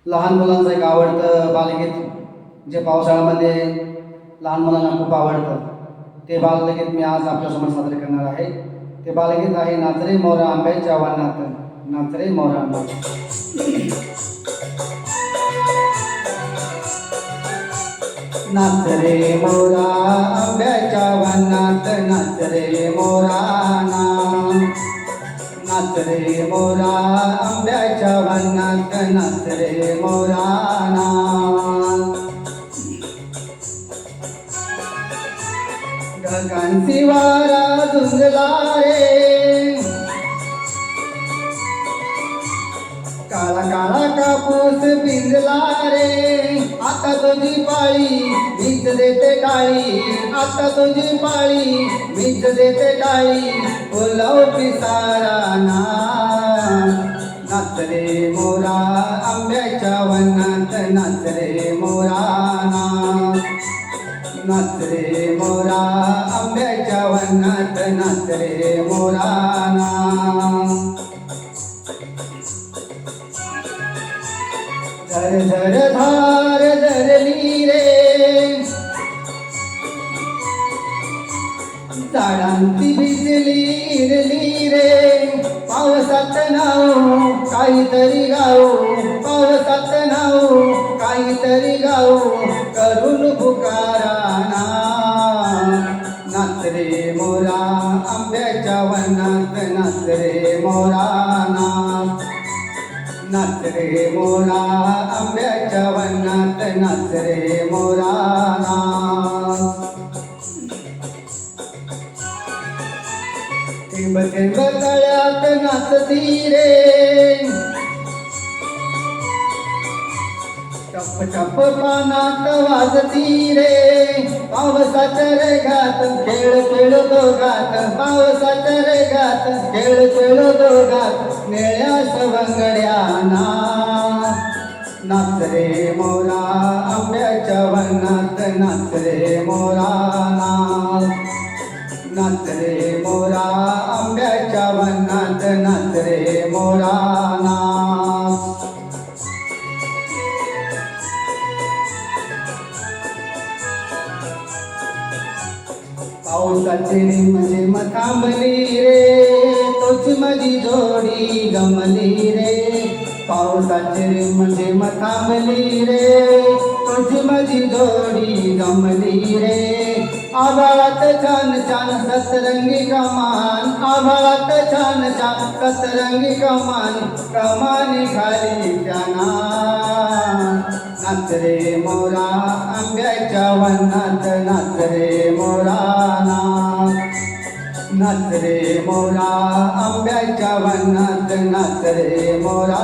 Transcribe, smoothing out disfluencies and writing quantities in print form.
लहान मुलांचं एक आवडतं बालगीत जे पावसाळ्यामध्ये लहान मुलांना खूप आवडतं ते बालगीत मी आज आपल्यासमोर सादर करणार आहे. ते बालगीत आहे नाच रे मोरा आंब्याच्या वनात, नाच रे मोरा नाच रे मोरा आंब्याच्या वनात, नाच रे मोरा नाच रे मोरा आंब्याच्या वनात, नाच रे मोरा ढगांची वारा झुंजला रे, काळा काळा कापूस भिजला रे. आता तुझी पाळी मीच देते टाळी, आता तुझी पाळी मीच देते टाळी. बोलाव पिसारा नाच रे मोरा आंब्याच्या वनात, नाच रे मोरा नाच रे मोरा आंब्याच्या वनात, नाच रे मोरा झर झर धार झरली रे, झाडांची भिजली इरली रे. पावसात नाव काहीतरी गाऊ, पावसात नाव काहीतरी गाऊ, करून पुकारा नाच रे मोरा आंब्याच्या वनात, नाच रे मोरा नाच रे मोरा आंब्याच्या वनात, नाच रे मोरा थेंब थेंब तळ्यात नाचती रे, टप टप पानात वाजती रे. पावसाच्या रेघात खेळ खेळ दोघात, पावसाच्या रेघात खेळ खेळ दोघात, निळ्या सवंगड्या नाच रे मोरा आंब्याच्या वनात, नाच रे मोरा नाच रे मोरा आंब्याच्या वनात, नाच रे मोरा पावसाची रिमझिम थांबली रे, तोच माझी जोडी गमली रे. पावसाची रिमझिम थांबली रे, तोच माझी जोडी गमली रे. आभाळात छान छान सतरंगी कमान, आभाळात छान छान सतरंगी कमान, कमानी खाली त्याना नाच रे मोरा आंब्याच्या वनात, नाच रे मोरा नाच रे मोरा आंब्याच्या वनात, नाच रे मोरा